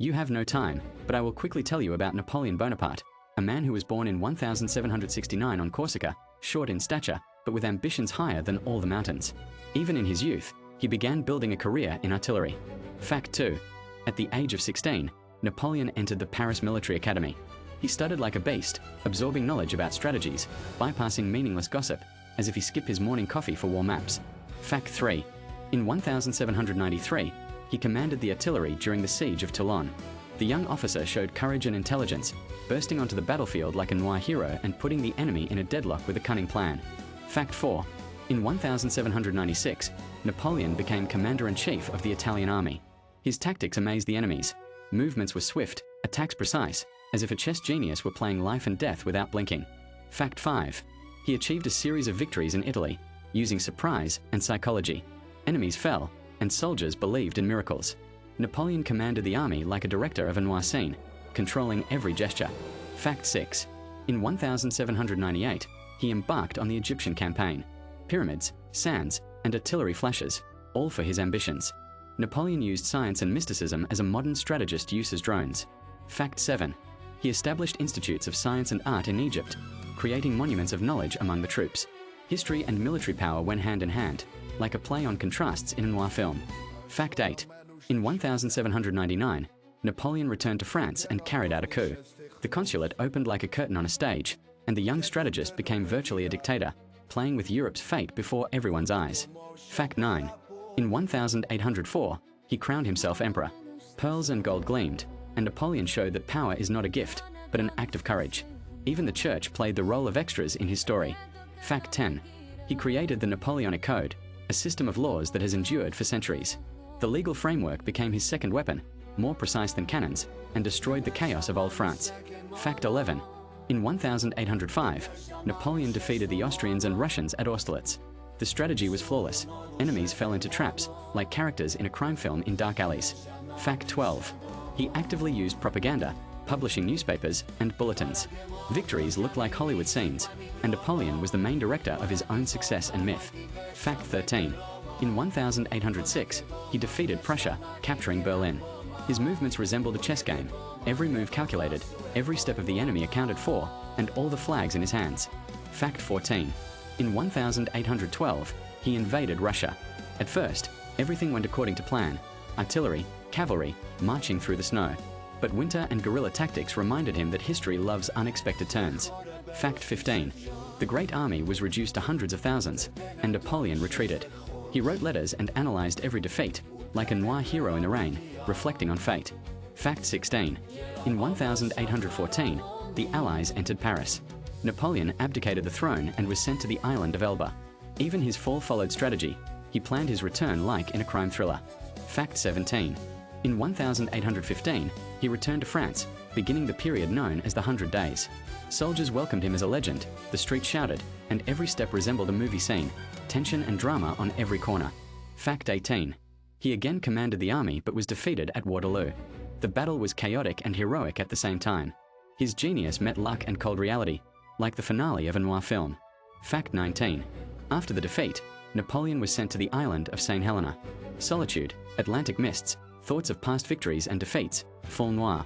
You have no time, but I will quickly tell you about Napoleon Bonaparte, a man who was born in 1769 on Corsica, short in stature, but with ambitions higher than all the mountains. Even in his youth, he began building a career in artillery. Fact 2. At the age of 16, Napoleon entered the Paris Military Academy. He studied like a beast, absorbing knowledge about strategies, bypassing meaningless gossip, as if he skipped his morning coffee for war maps. Fact 3. In 1793, he commanded the artillery during the siege of Toulon. The young officer showed courage and intelligence, bursting onto the battlefield like a noir hero and putting the enemy in a deadlock with a cunning plan. Fact 4. In 1796, Napoleon became commander-in-chief of the Italian army. His tactics amazed the enemies. Movements were swift, attacks precise, as if a chess genius were playing life and death without blinking. Fact 5. He achieved a series of victories in Italy, using surprise and psychology. Enemies fell, and soldiers believed in miracles. Napoleon commanded the army like a director of a noir scene, controlling every gesture. Fact 6. In 1798, he embarked on the Egyptian campaign. Pyramids, sands, and artillery flashes, all for his ambitions. Napoleon used science and mysticism as a modern strategist uses drones. Fact 7. He established institutes of science and art in Egypt, creating monuments of knowledge among the troops. History and military power went hand in hand, like a play on contrasts in a noir film. Fact 8. In 1799, Napoleon returned to France and carried out a coup. The consulate opened like a curtain on a stage, and the young strategist became virtually a dictator, playing with Europe's fate before everyone's eyes. Fact 9. In 1804, he crowned himself emperor. Pearls and gold gleamed, and Napoleon showed that power is not a gift, but an act of courage. Even the church played the role of extras in his story. Fact 10. He created the Napoleonic Code, a system of laws that has endured for centuries. The legal framework became his second weapon, more precise than cannons, and destroyed the chaos of old France. Fact 11. In 1805, Napoleon defeated the Austrians and Russians at Austerlitz. The strategy was flawless. Enemies fell into traps, like characters in a crime film in dark alleys. Fact 12. He actively used propaganda, publishing newspapers and bulletins. Victories looked like Hollywood scenes, and Napoleon was the main director of his own success and myth. Fact 13. In 1806, he defeated Prussia, capturing Berlin. His movements resembled a chess game, every move calculated, every step of the enemy accounted for, and all the flags in his hands. Fact 14. In 1812, he invaded Russia. At first, everything went according to plan. Artillery, cavalry, marching through the snow. But winter and guerrilla tactics reminded him that history loves unexpected turns. Fact 15. The great army was reduced to hundreds of thousands, and Napoleon retreated. He wrote letters and analyzed every defeat, like a noir hero in the rain, reflecting on fate. Fact 16. In 1814, the Allies entered Paris. Napoleon abdicated the throne and was sent to the island of Elba. Even his fall followed strategy. He planned his return like in a crime thriller. Fact 17. In 1815, he returned to France, beginning the period known as the 100 Days. Soldiers welcomed him as a legend, the streets shouted, and every step resembled a movie scene, tension and drama on every corner. Fact 18. He again commanded the army but was defeated at Waterloo. The battle was chaotic and heroic at the same time. His genius met luck and cold reality, like the finale of a noir film. Fact 19. After the defeat, Napoleon was sent to the island of St. Helena. Solitude, Atlantic mists, thoughts of past victories and defeats, full noir.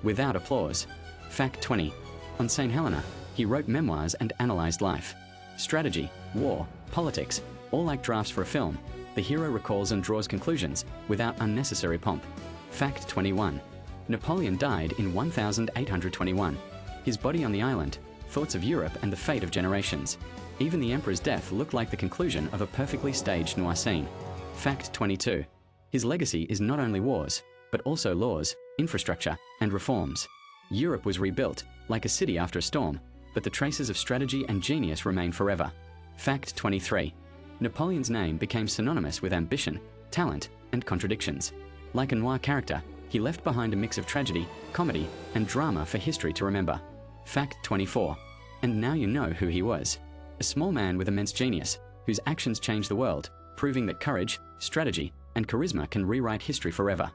Without applause. Fact 20. On St. Helena, he wrote memoirs and analyzed life. Strategy, war, politics, all like drafts for a film, the hero recalls and draws conclusions without unnecessary pomp. Fact 21. Napoleon died in 1821. His body on the island, thoughts of Europe and the fate of generations. Even the emperor's death looked like the conclusion of a perfectly staged noir scene. Fact 22. His legacy is not only wars, but also laws, infrastructure, and reforms. Europe was rebuilt, like a city after a storm, but the traces of strategy and genius remain forever. Fact 23. Napoleon's name became synonymous with ambition, talent, and contradictions. Like a noir character, he left behind a mix of tragedy, comedy, and drama for history to remember. Fact 24. And now you know who he was. A small man with immense genius, whose actions changed the world, proving that courage, strategy, and charisma can rewrite history forever.